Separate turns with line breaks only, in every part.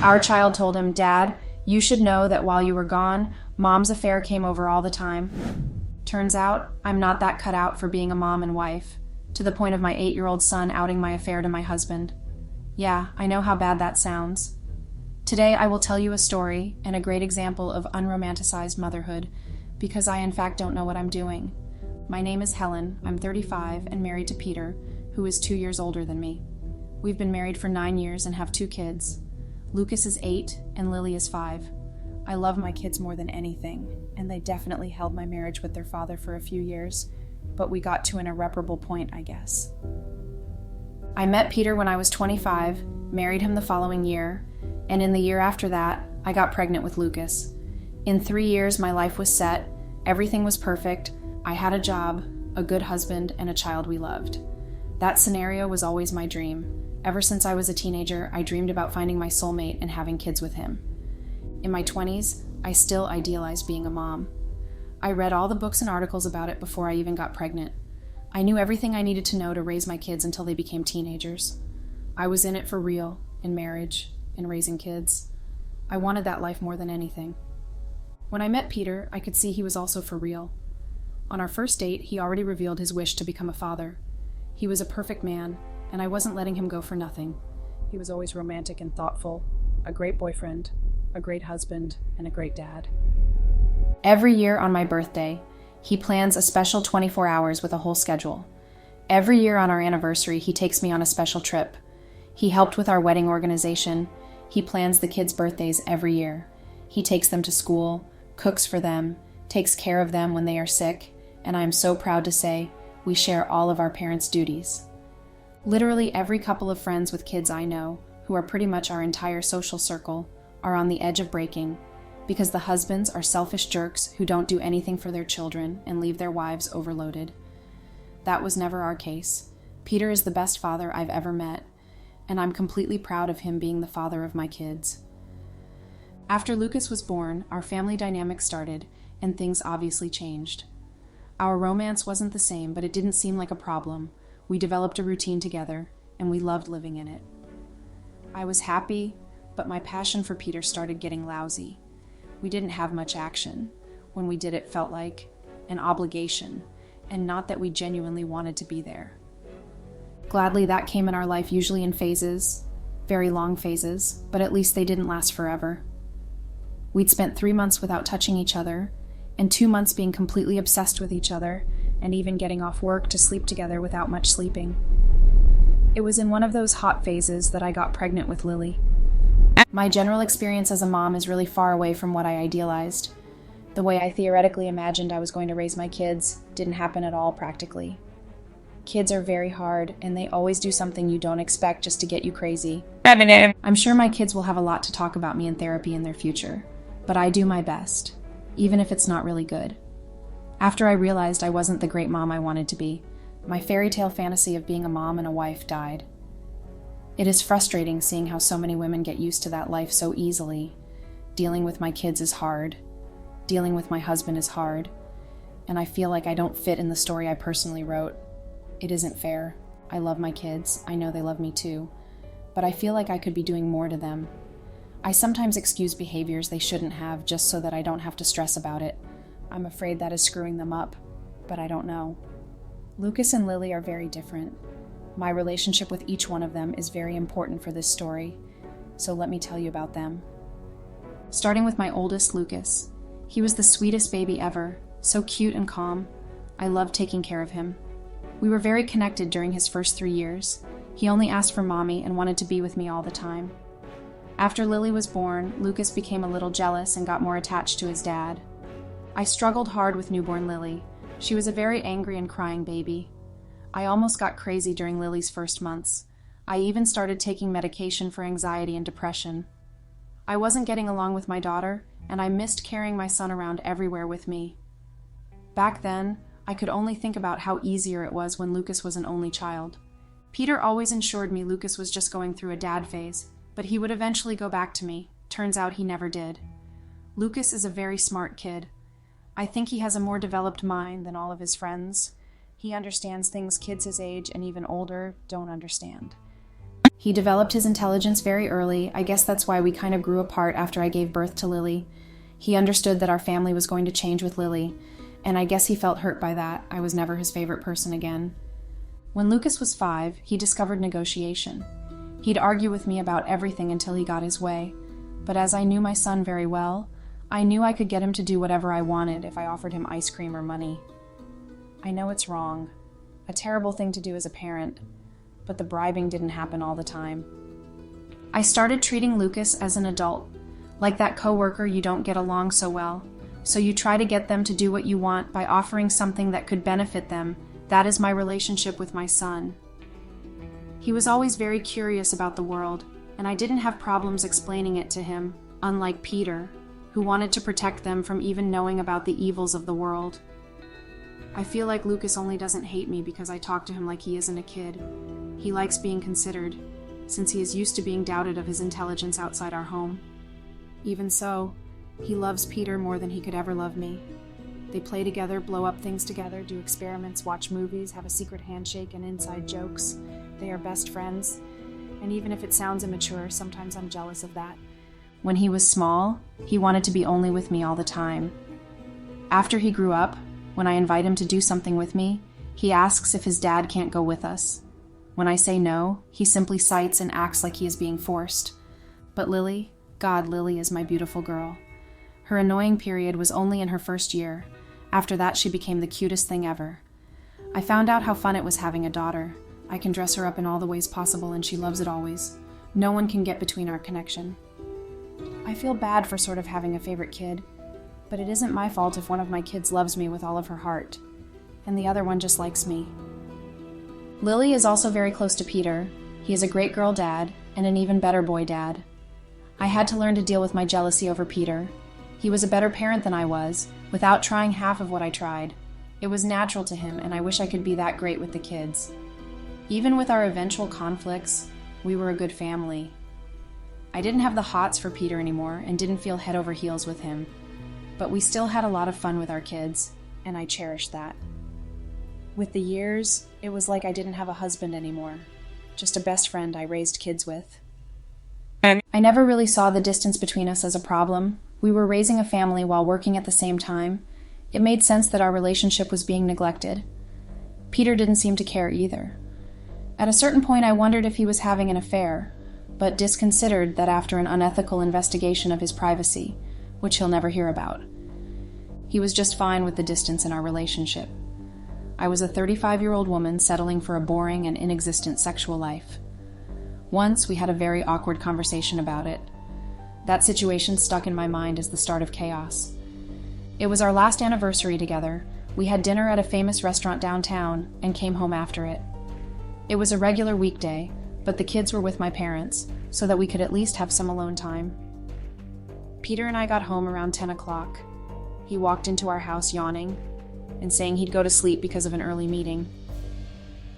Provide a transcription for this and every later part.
Our child told him, "Dad, you should know that while you were gone, Mom's affair came over all the time." Turns out, I'm not that cut out for being a mom and wife, to the point of my 8-year-old son outing my affair to my husband. Yeah, I know how bad that sounds. Today I will tell you a story and a great example of unromanticized motherhood, because I in fact don't know what I'm doing. My name is Helen, I'm 35 and married to Peter, who is 2 years older than me. We've been married for 9 years and have 2 kids. Lucas is 8 and Lily is 5. I love my kids more than anything, and they definitely held my marriage with their father for a few years, but we got to an irreparable point, I guess. I met Peter when I was 25, married him the following year, and in the year after that, I got pregnant with Lucas. In 3 years, my life was set, everything was perfect, I had a job, a good husband, and a child we loved. That scenario was always my dream. Ever since I was a teenager, I dreamed about finding my soulmate and having kids with him. In my 20s, I still idealized being a mom. I read all the books and articles about it before I even got pregnant. I knew everything I needed to know to raise my kids until they became teenagers. I was in it for real, in marriage, in raising kids. I wanted that life more than anything. When I met Peter, I could see he was also for real. On our first date, he already revealed his wish to become a father. He was a perfect man, and I wasn't letting him go for nothing. He was always romantic and thoughtful, a great boyfriend, a great husband, and a great dad. Every year on my birthday, he plans a special 24 hours with a whole schedule. Every year on our anniversary, he takes me on a special trip. He helped with our wedding organization. He plans the kids' birthdays every year. He takes them to school, cooks for them, takes care of them when they are sick, and I am so proud to say we share all of our parents' duties. Literally every couple of friends with kids I know, who are pretty much our entire social circle, are on the edge of breaking because the husbands are selfish jerks who don't do anything for their children and leave their wives overloaded. That was never our case. Peter is the best father I've ever met, and I'm completely proud of him being the father of my kids. After Lucas was born, our family dynamic started, and things obviously changed. Our romance wasn't the same, but it didn't seem like a problem. We developed a routine together, and we loved living in it. I was happy, but my passion for Peter started getting lousy. We didn't have much action. When we did, it felt like an obligation, and not that we genuinely wanted to be there. Gladly, that came in our life, usually in phases, very long phases, but at least they didn't last forever. We'd spent 3 months without touching each other, and 2 months being completely obsessed with each other, and even getting off work to sleep together without much sleeping. It was in one of those hot phases that I got pregnant with Lily. My general experience as a mom is really far away from what I idealized. The way I theoretically imagined I was going to raise my kids didn't happen at all practically. Kids are very hard, and they always do something you don't expect just to get you crazy. I'm sure my kids will have a lot to talk about me in therapy in their future, but I do my best, even if it's not really good. After I realized I wasn't the great mom I wanted to be, my fairy tale fantasy of being a mom and a wife died. It is frustrating seeing how so many women get used to that life so easily. Dealing with my kids is hard. Dealing with my husband is hard. And I feel like I don't fit in the story I personally wrote. It isn't fair. I love my kids. I know they love me too. But I feel like I could be doing more to them. I sometimes excuse behaviors they shouldn't have just so that I don't have to stress about it. I'm afraid that is screwing them up, but I don't know. Lucas and Lily are very different. My relationship with each one of them is very important for this story, so let me tell you about them. Starting with my oldest, Lucas. He was the sweetest baby ever, so cute and calm. I loved taking care of him. We were very connected during his first 3 years. He only asked for mommy and wanted to be with me all the time. After Lily was born, Lucas became a little jealous and got more attached to his dad. I struggled hard with newborn Lily. She was a very angry and crying baby. I almost got crazy during Lily's first months. I even started taking medication for anxiety and depression. I wasn't getting along with my daughter, and I missed carrying my son around everywhere with me. Back then, I could only think about how easier it was when Lucas was an only child. Peter always assured me Lucas was just going through a dad phase, but he would eventually go back to me. Turns out he never did. Lucas is a very smart kid. I think he has a more developed mind than all of his friends. He understands things kids his age and even older don't understand. He developed his intelligence very early. I guess that's why we kind of grew apart after I gave birth to Lily. He understood that our family was going to change with Lily, and I guess he felt hurt by that. I was never his favorite person again. When Lucas was 5, he discovered negotiation. He'd argue with me about everything until he got his way, but as I knew my son very well, I knew I could get him to do whatever I wanted if I offered him ice cream or money. I know it's wrong, a terrible thing to do as a parent, but the bribing didn't happen all the time. I started treating Lucas as an adult, like that coworker you don't get along so well, so you try to get them to do what you want by offering something that could benefit them. That is my relationship with my son. He was always very curious about the world, and I didn't have problems explaining it to him, unlike Peter, who wanted to protect them from even knowing about the evils of the world. I feel like Lucas only doesn't hate me because I talk to him like he isn't a kid. He likes being considered, since he is used to being doubted of his intelligence outside our home. Even so, he loves Peter more than he could ever love me. They play together, blow up things together, do experiments, watch movies, have a secret handshake and inside jokes. They are best friends, and even if it sounds immature, sometimes I'm jealous of that. When he was small, he wanted to be only with me all the time. After he grew up, when I invite him to do something with me, he asks if his dad can't go with us. When I say no, he simply cites and acts like he is being forced. But Lily, God, Lily is my beautiful girl. Her annoying period was only in her first year. After that, she became the cutest thing ever. I found out how fun it was having a daughter. I can dress her up in all the ways possible, and she loves it always. No one can get between our connection. I feel bad for sort of having a favorite kid, but it isn't my fault if one of my kids loves me with all of her heart, and the other one just likes me. Lily is also very close to Peter. He is a great girl dad, and an even better boy dad. I had to learn to deal with my jealousy over Peter. He was a better parent than I was, without trying half of what I tried. It was natural to him, and I wish I could be that great with the kids. Even with our eventual conflicts, we were a good family. I didn't have the hots for Peter anymore and didn't feel head over heels with him, but we still had a lot of fun with our kids, and I cherished that. With the years, it was like I didn't have a husband anymore, just a best friend I raised kids with. I never really saw the distance between us as a problem. We were raising a family while working at the same time. It made sense that our relationship was being neglected. Peter didn't seem to care either. At a certain point, I wondered if he was having an affair, but disconsidered that after an unethical investigation of his privacy, which he'll never hear about. He was just fine with the distance in our relationship. I was a 35-year-old woman settling for a boring and inexistent sexual life. Once, we had a very awkward conversation about it. That situation stuck in my mind as the start of chaos. It was our last anniversary together. We had dinner at a famous restaurant downtown and came home after it. It was a regular weekday, but the kids were with my parents, so that we could at least have some alone time. Peter and I got home around 10 o'clock. He walked into our house yawning and saying he'd go to sleep because of an early meeting.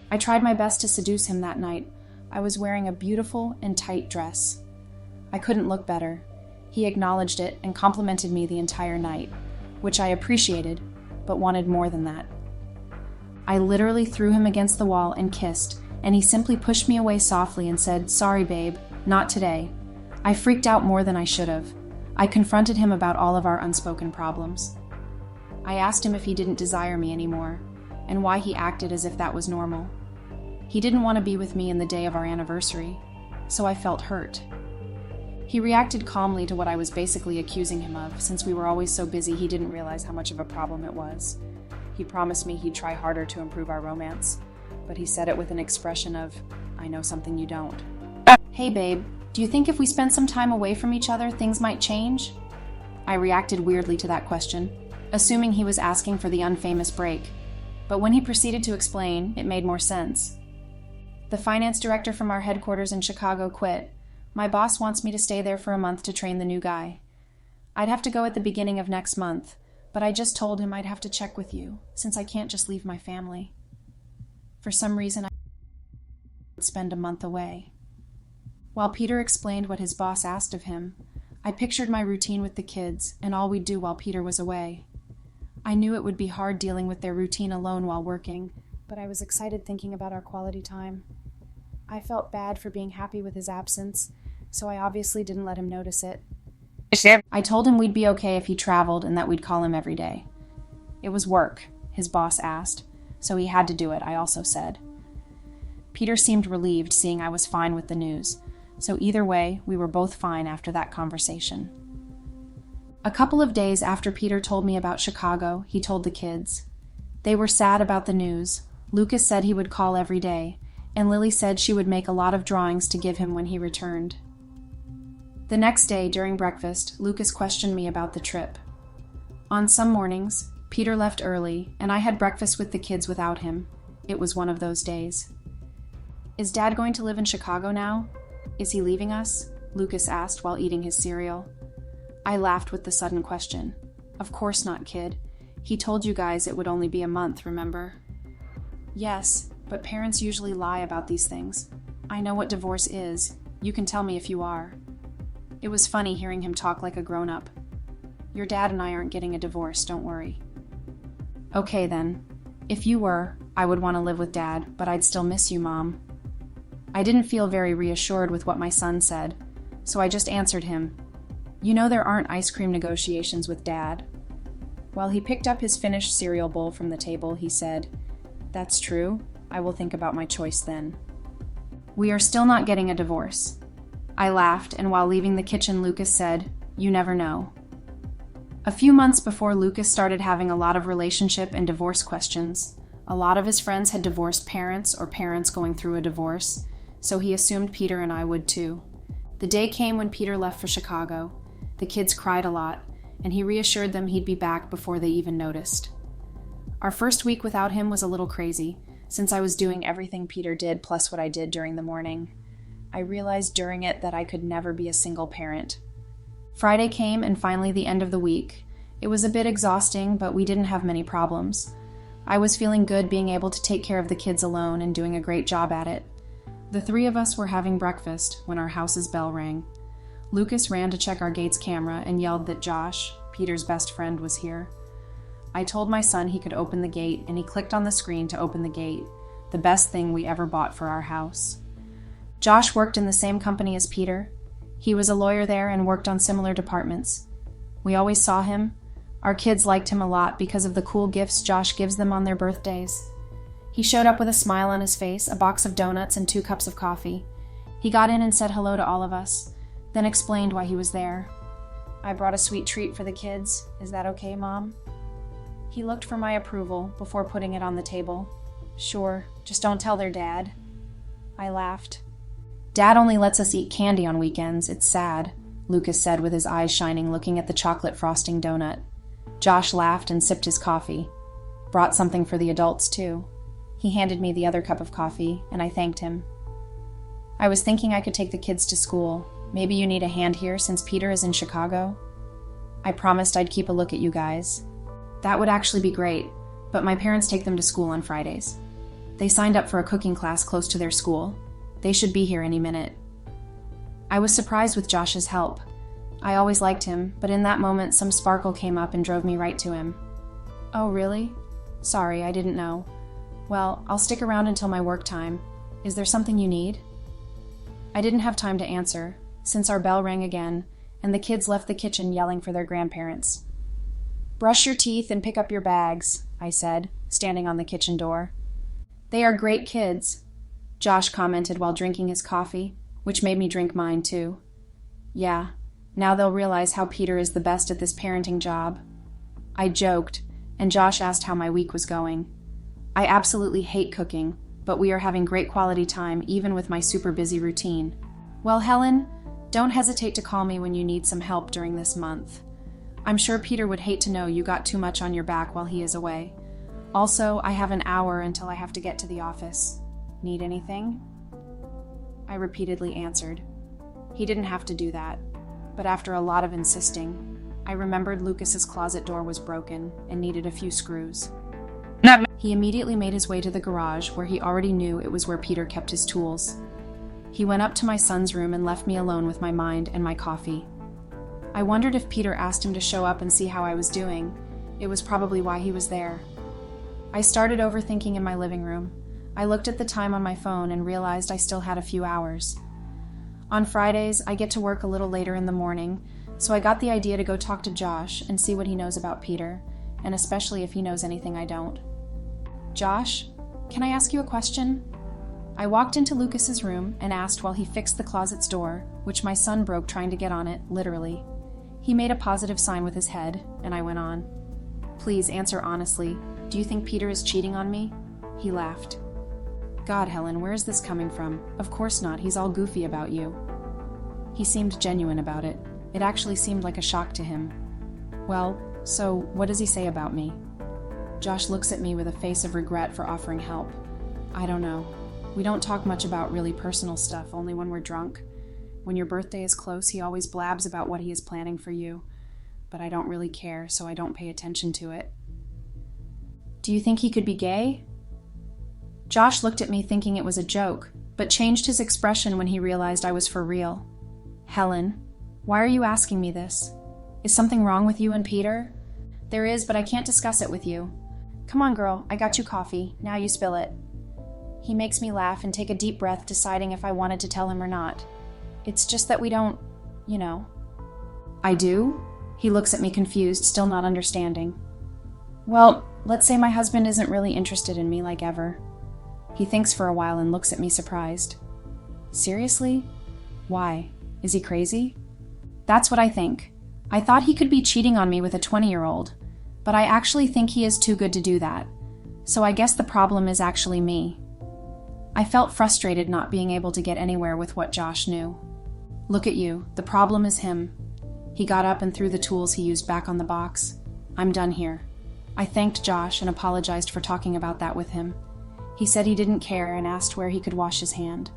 I tried my best to seduce him that night. I was wearing a beautiful and tight dress. I couldn't look better. He acknowledged it and complimented me the entire night, which I appreciated, but wanted more than that. I literally threw him against the wall and kissed, and he simply pushed me away softly and said, "Sorry, babe, not today." I freaked out more than I should have. I confronted him about all of our unspoken problems. I asked him if he didn't desire me anymore, and why he acted as if that was normal. He didn't want to be with me in the day of our anniversary, so I felt hurt. He reacted calmly to what I was basically accusing him of. Since we were always so busy, he didn't realize how much of a problem it was. He promised me he'd try harder to improve our romance, but he said it with an expression of, "I know something you don't." "Hey babe, do you think if we spent some time away from each other, things might change?" I reacted weirdly to that question, assuming he was asking for the unfamous break, but when he proceeded to explain, it made more sense. "The finance director from our headquarters in Chicago quit. My boss wants me to stay there for a month to train the new guy. I'd have to go at the beginning of next month, but I just told him I'd have to check with you, since I can't just leave my family. For some reason, I would spend a month away." While Peter explained what his boss asked of him, I pictured my routine with the kids and all we'd do while Peter was away. I knew it would be hard dealing with their routine alone while working, but I was excited thinking about our quality time. I felt bad for being happy with his absence, so I obviously didn't let him notice it. I told him we'd be okay if he traveled and that we'd call him every day. It was work, his boss asked, so he had to do it, I also said. Peter seemed relieved seeing I was fine with the news, so either way, we were both fine after that conversation. A couple of days after Peter told me about Chicago, he told the kids. They were sad about the news. Lucas said he would call every day, and Lily said she would make a lot of drawings to give him when he returned. The next day, during breakfast, Lucas questioned me about the trip. On some mornings, Peter left early, and I had breakfast with the kids without him. It was one of those days. Is Dad going to live in Chicago now? Is he leaving us? Lucas asked while eating his cereal. I laughed with the sudden question. Of course not, kid. He told you guys it would only be a month, remember? Yes, but parents usually lie about these things. I know what divorce is. You can tell me if you are. It was funny hearing him talk like a grown-up. Your dad and I aren't getting a divorce, don't worry. Okay then. If you were, I would want to live with Dad, but I'd still miss you, Mom. I didn't feel very reassured with what my son said, so I just answered him. You know there aren't ice cream negotiations with Dad. While he picked up his finished cereal bowl from the table, he said, That's true. I will think about my choice then. We are still not getting a divorce. I laughed, and while leaving the kitchen, Lucas said, You never know. A few months before Lucas started having a lot of relationship and divorce questions, a lot of his friends had divorced parents or parents going through a divorce, so he assumed Peter and I would too. The day came when Peter left for Chicago. The kids cried a lot, and he reassured them he'd be back before they even noticed. Our first week without him was a little crazy, since I was doing everything Peter did plus what I did during the morning. I realized during it that I could never be a single parent. Friday came and finally the end of the week. It was a bit exhausting, but we didn't have many problems. I was feeling good being able to take care of the kids alone and doing a great job at it. The three of us were having breakfast when our house's bell rang. Lucas ran to check our gate's camera and yelled that Josh, Peter's best friend, was here. I told my son he could open the gate, and he clicked on the screen to open the gate, the best thing we ever bought for our house. Josh worked in the same company as Peter. He was a lawyer there and worked on similar departments. We always saw him. Our kids liked him a lot because of the cool gifts Josh gives them on their birthdays. He showed up with a smile on his face, a box of donuts, and 2 cups of coffee. He got in and said hello to all of us, then explained why he was there. I brought a sweet treat for the kids. Is that okay, Mom? He looked for my approval before putting it on the table. Sure, just don't tell their dad. I laughed. Dad only lets us eat candy on weekends. It's sad, Lucas said with his eyes shining, looking at the chocolate frosting donut. Josh laughed and sipped his coffee. Brought something for the adults, too. He handed me the other cup of coffee, and I thanked him. I was thinking I could take the kids to school. Maybe you need a hand here since Peter is in Chicago? I promised I'd keep a look at you guys. That would actually be great, but my parents take them to school on Fridays. They signed up for a cooking class close to their school. They should be here any minute. I was surprised with Josh's help. I always liked him, but in that moment some sparkle came up and drove me right to him. Oh, really? Sorry, I didn't know. Well, I'll stick around until my work time. Is there something you need? I didn't have time to answer, since our bell rang again, and the kids left the kitchen yelling for their grandparents. Brush your teeth and pick up your bags, I said, standing on the kitchen door. They are great kids, Josh commented while drinking his coffee, which made me drink mine too. Yeah, now they'll realize how Peter is the best at this parenting job. I joked, and Josh asked how my week was going. I absolutely hate cooking, but we are having great quality time even with my super busy routine. Well, Helen, don't hesitate to call me when you need some help during this month. I'm sure Peter would hate to know you got too much on your back while he is away. Also, I have an hour until I have to get to the office. Need anything? I repeatedly answered. He didn't have to do that, but after a lot of insisting, I remembered Lucas's closet door was broken and needed a few screws. He immediately made his way to the garage where he already knew it was where Peter kept his tools. He went up to my son's room and left me alone with my mind and my coffee. I wondered if Peter asked him to show up and see how I was doing. It was probably why he was there. I started overthinking in my living room. I looked at the time on my phone and realized I still had a few hours. On Fridays, I get to work a little later in the morning, so I got the idea to go talk to Josh and see what he knows about Peter, and especially if he knows anything I don't. Josh, can I ask you a question? I walked into Lucas's room and asked while he fixed the closet's door, which my son broke trying to get on it, literally. He made a positive sign with his head, and I went on. Please answer honestly. Do you think Peter is cheating on me? He laughed. God, Helen, where is this coming from? Of course not, he's all goofy about you. He seemed genuine about it. It actually seemed like a shock to him. Well, so what does he say about me? Josh looks at me with a face of regret for offering help. I don't know. We don't talk much about really personal stuff, only when we're drunk. When your birthday is close, he always blabs about what he is planning for you. But I don't really care, so I don't pay attention to it. Do you think he could be gay? Josh looked at me thinking it was a joke, but changed his expression when he realized I was for real. Helen, why are you asking me this? Is something wrong with you and Peter? There is, but I can't discuss it with you. Come on, girl, I got you coffee. Now you spill it. He makes me laugh and take a deep breath, deciding if I wanted to tell him or not. It's just that we don't, you know. I do? He looks at me confused, still not understanding. Well, let's say my husband isn't really interested in me like ever. He thinks for a while and looks at me surprised. Seriously? Why? Is he crazy? That's what I think. I thought he could be cheating on me with a 20-year-old, but I actually think he is too good to do that. So I guess the problem is actually me. I felt frustrated not being able to get anywhere with what Josh knew. Look at you, the problem is him. He got up and threw the tools he used back on the box. I'm done here. I thanked Josh and apologized for talking about that with him. He said he didn't care and asked where he could wash his hand.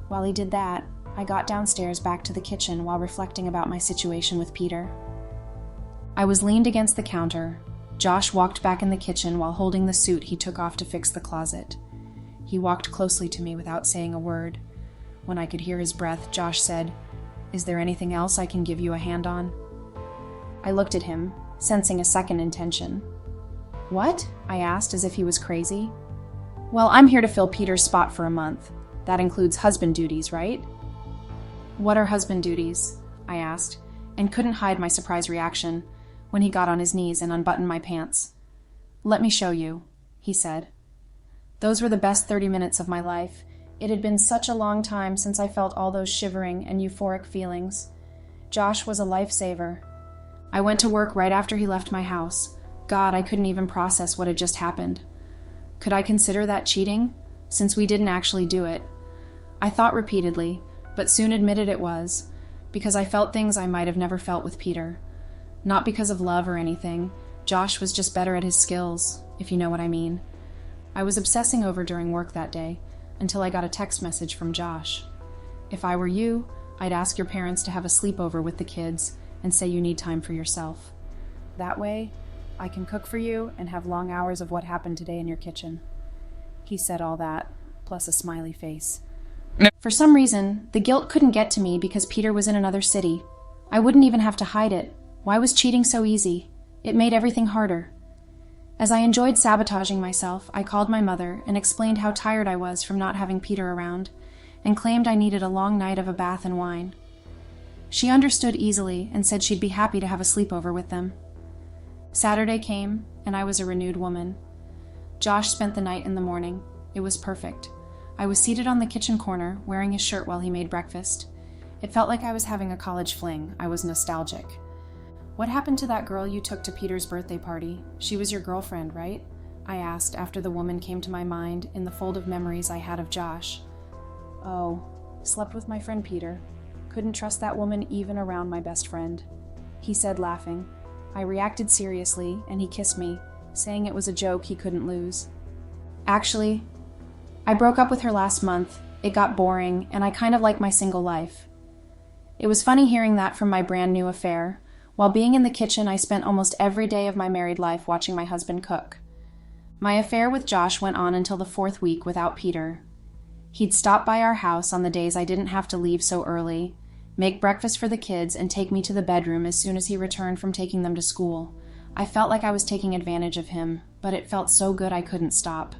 While he did that, I got downstairs back to the kitchen while reflecting about my situation with Peter. I was leaned against the counter. Josh walked back in the kitchen while holding the suit he took off to fix the closet. He walked closely to me without saying a word. When I could hear his breath, Josh said, "Is there anything else I can give you a hand on?" I looked at him, sensing a second intention. What? I asked as if he was crazy. Well, I'm here to fill Peter's spot for a month. That includes husband duties, right? What are husband duties? I asked, and couldn't hide my surprised reaction when he got on his knees and unbuttoned my pants. Let me show you, he said. Those were the best 30 minutes of my life. It had been such a long time since I felt all those shivering and euphoric feelings. Josh was a lifesaver. I went to work right after he left my house. God, I couldn't even process what had just happened. Could I consider that cheating, since we didn't actually do it? I thought repeatedly, but soon admitted it was, because I felt things I might have never felt with Peter. Not because of love or anything. Josh was just better at his skills, if you know what I mean. I was obsessing over during work that day, until I got a text message from Josh. If I were you, I'd ask your parents to have a sleepover with the kids and say you need time for yourself. That way, I can cook for you and have long hours of what happened today in your kitchen. He said all that, plus a smiley face. For some reason, the guilt couldn't get to me because Peter was in another city. I wouldn't even have to hide it. Why was cheating so easy? It made everything harder. As I enjoyed sabotaging myself, I called my mother and explained how tired I was from not having Peter around, and claimed I needed a long night of a bath and wine. She understood easily and said she'd be happy to have a sleepover with them. Saturday came, and I was a renewed woman. Josh spent the night in the morning. It was perfect. I was seated on the kitchen corner, wearing his shirt while he made breakfast. It felt like I was having a college fling. I was nostalgic. What happened to that girl you took to Peter's birthday party? She was your girlfriend, right? I asked after the woman came to my mind in the fold of memories I had of Josh. Oh, slept with my friend Peter. Couldn't trust that woman even around my best friend. He said, laughing. I reacted seriously, and he kissed me, saying it was a joke he couldn't lose. Actually, I broke up with her last month. It got boring, and I kind of like my single life. It was funny hearing that from my brand new affair. While being in the kitchen, I spent almost every day of my married life watching my husband cook. My affair with Josh went on until the 4th week without Peter. He'd stop by our house on the days I didn't have to leave so early, make breakfast for the kids, and take me to the bedroom as soon as he returned from taking them to school. I felt like I was taking advantage of him, but it felt so good I couldn't stop.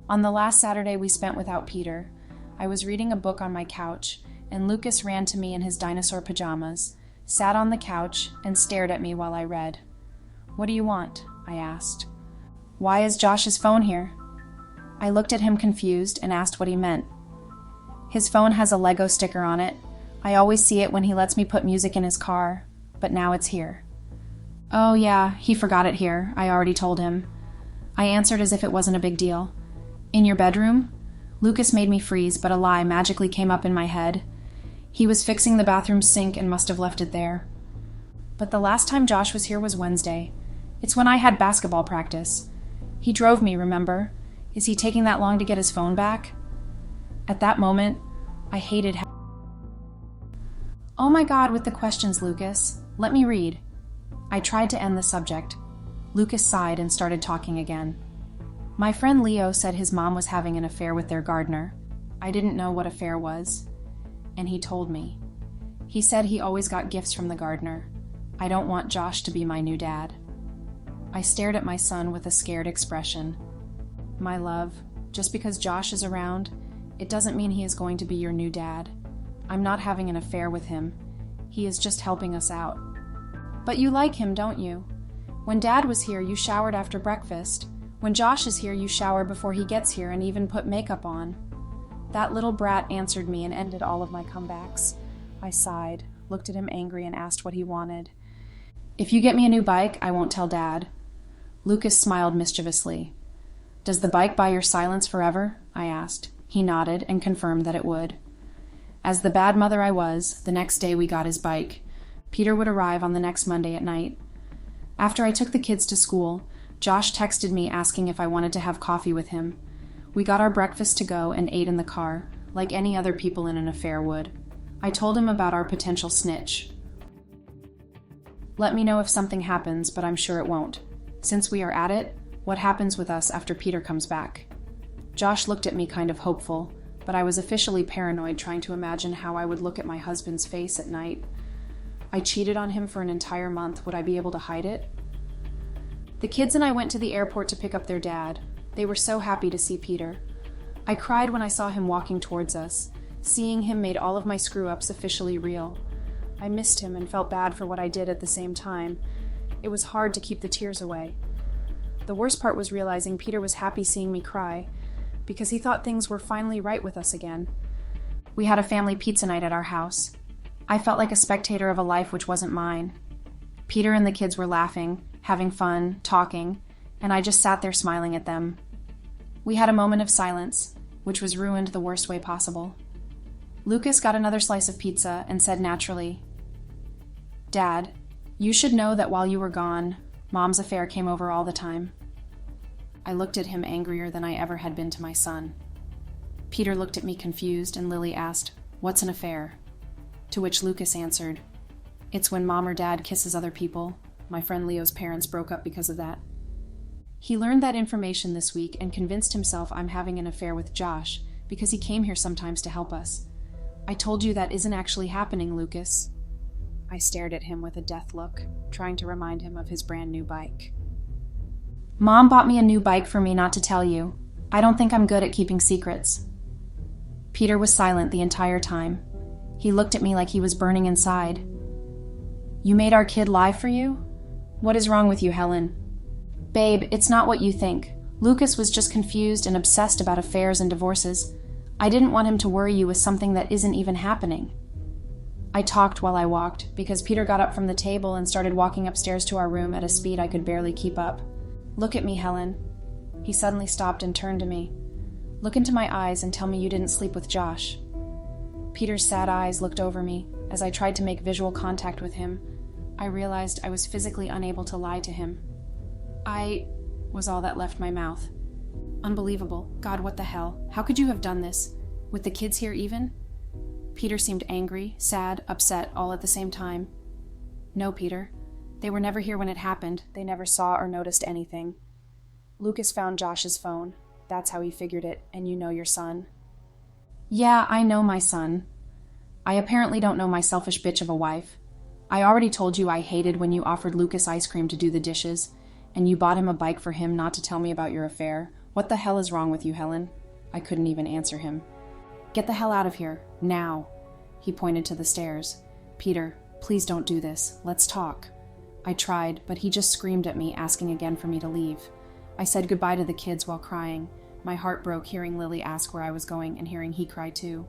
On the last Saturday we spent without Peter, I was reading a book on my couch, and Lucas ran to me in his dinosaur pajamas, sat on the couch, and stared at me while I read. "What do you want?" I asked. "Why is Josh's phone here?" I looked at him confused and asked what he meant. "His phone has a Lego sticker on it. I always see it when he lets me put music in his car, but now it's here." "Oh yeah, he forgot it here. I already told him." I answered as if it wasn't a big deal. "In your bedroom?" Lucas made me freeze, but a lie magically came up in my head. He was fixing the bathroom sink and must have left it there. "But the last time Josh was here was Wednesday. It's when I had basketball practice. He drove me, remember? Is he taking that long to get his phone back?" At that moment, I hated how— "Oh my God, with the questions, Lucas. Let me read." I tried to end the subject. Lucas sighed and started talking again. "My friend Leo said his mom was having an affair with their gardener. I didn't know what affair was. And he told me. He said he always got gifts from the gardener. I don't want Josh to be my new dad." I stared at my son with a scared expression. "My love, just because Josh is around, it doesn't mean he is going to be your new dad. I'm not having an affair with him. He is just helping us out." "But you like him, don't you? When Dad was here, you showered after breakfast. When Josh is here, you shower before he gets here and even put makeup on." That little brat answered me and ended all of my comebacks. I sighed, looked at him angry, and asked what he wanted. "If you get me a new bike, I won't tell Dad." Lucas smiled mischievously. "Does the bike buy your silence forever?" I asked. He nodded and confirmed that it would. As the bad mother I was, the next day we got his bike. Peter would arrive on the next Monday at night. After I took the kids to school, Josh texted me asking if I wanted to have coffee with him. We got our breakfast to go and ate in the car, like any other people in an affair would. I told him about our potential snitch. "Let me know if something happens, but I'm sure it won't. Since we are at it, what happens with us after Peter comes back?" Josh looked at me kind of hopeful, but I was officially paranoid trying to imagine how I would look at my husband's face at night. I cheated on him for an entire month. Would I be able to hide it? The kids and I went to the airport to pick up their dad. They were so happy to see Peter. I cried when I saw him walking towards us. Seeing him made all of my screw-ups officially real. I missed him and felt bad for what I did at the same time. It was hard to keep the tears away. The worst part was realizing Peter was happy seeing me cry, because he thought things were finally right with us again. We had a family pizza night at our house. I felt like a spectator of a life which wasn't mine. Peter and the kids were laughing, having fun, talking, and I just sat there smiling at them. We had a moment of silence, which was ruined the worst way possible. Lucas got another slice of pizza and said naturally, "Dad, you should know that while you were gone, Mom's affair came over all the time." I looked at him angrier than I ever had been to my son. Peter looked at me confused, and Lily asked, "What's an affair?" To which Lucas answered, "It's when Mom or Dad kisses other people. My friend Leo's parents broke up because of that." He learned that information this week and convinced himself I'm having an affair with Josh because he came here sometimes to help us. "I told you that isn't actually happening, Lucas." I stared at him with a death look, trying to remind him of his brand new bike. "Mom bought me a new bike for me not to tell you. I don't think I'm good at keeping secrets." Peter was silent the entire time. He looked at me like he was burning inside. "You made our kid lie for you? What is wrong with you, Helen?" "Babe, it's not what you think. Lucas was just confused and obsessed about affairs and divorces. I didn't want him to worry you with something that isn't even happening." I talked while I walked, because Peter got up from the table and started walking upstairs to our room at a speed I could barely keep up. "Look at me, Helen." He suddenly stopped and turned to me. "Look into my eyes and tell me you didn't sleep with Josh." Peter's sad eyes looked over me. As I tried to make visual contact with him, I realized I was physically unable to lie to him. "I," was all that left my mouth. Unbelievable. God, what the hell? How could you have done this? With the kids here even? Peter seemed angry, sad, upset, all at the same time. "No, Peter. They were never here when it happened. They never saw or noticed anything. Lucas found Josh's phone. That's how he figured it, and you know your son." "Yeah, I know my son. I apparently don't know my selfish bitch of a wife. I already told you I hated when you offered Lucas ice cream to do the dishes, and you bought him a bike for him not to tell me about your affair, What the hell is wrong with you, Helen? I couldn't even answer him. Get the hell out of here, now. He pointed to the stairs. Peter, please don't do this. Let's talk. I tried, but he just screamed at me, asking again for me to leave. I said goodbye to the kids while crying. My heart broke hearing Lily ask where I was going and hearing he cry too.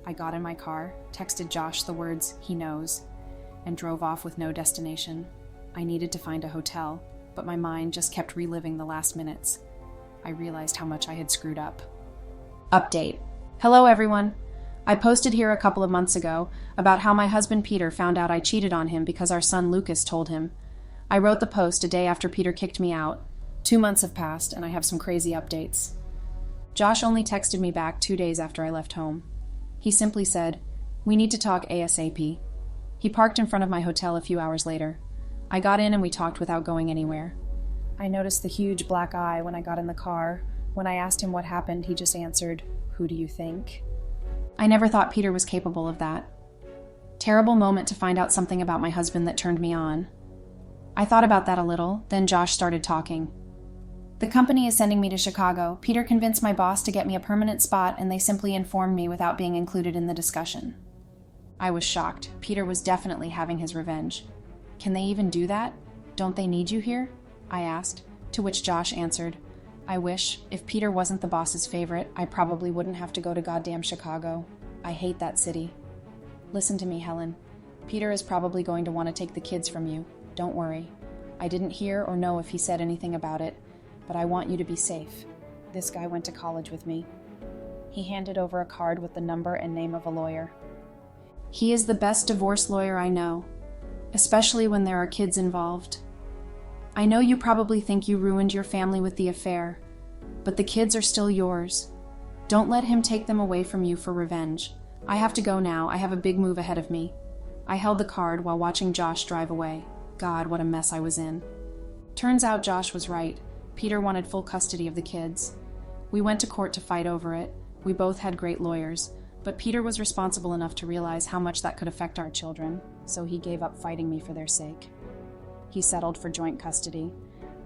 I got in my car, texted Josh the words, "he knows," and drove off with no destination. I needed to find a hotel, but my mind just kept reliving the last minutes. I realized how much I had screwed up. Update. Hello, everyone. I posted here a couple of months ago about how my husband Peter found out I cheated on him because our son Lucas told him. I wrote the post a day after Peter kicked me out. 2 months have passed, and I have some crazy updates. Josh only texted me back 2 days after I left home. He simply said, "We need to talk ASAP." He parked in front of my hotel a few hours later. I got in and we talked without going anywhere. I noticed the huge black eye when I got in the car. When I asked him what happened, he just answered, "Who do you think?" I never thought Peter was capable of that. Terrible moment to find out something about my husband that turned me on. I thought about that a little, then Josh started talking. The company is sending me to Chicago. Peter convinced my boss to get me a permanent spot, and they simply informed me without being included in the discussion. I was shocked. Peter was definitely having his revenge. Can they even do that? Don't they need you here? I asked, to which Josh answered, I wish. If Peter wasn't the boss's favorite, I probably wouldn't have to go to goddamn Chicago. I hate that city. Listen to me, Helen. Peter is probably going to want to take the kids from you. Don't worry. I didn't hear or know if he said anything about it, but I want you to be safe. This guy went to college with me. He handed over a card with the number and name of a lawyer. He is the best divorce lawyer I know, especially when there are kids involved. I know you probably think you ruined your family with the affair, but the kids are still yours. Don't let him take them away from you for revenge. I have to go now. I have a big move ahead of me. I held the card while watching Josh drive away. God, what a mess I was in. Turns out Josh was right. Peter wanted full custody of the kids. We went to court to fight over it. We both had great lawyers, but Peter was responsible enough to realize how much that could affect our children, so he gave up fighting me for their sake. He settled for joint custody,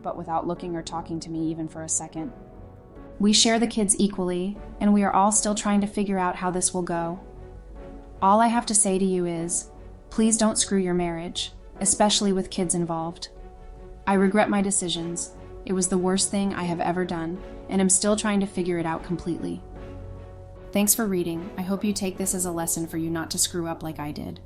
but without looking or talking to me even for a second. We share the kids equally, and we are all still trying to figure out how this will go. All I have to say to you is, please don't screw your marriage, especially with kids involved. I regret my decisions. It was the worst thing I have ever done, and am still trying to figure it out completely. Thanks for reading. I hope you take this as a lesson for you not to screw up like I did.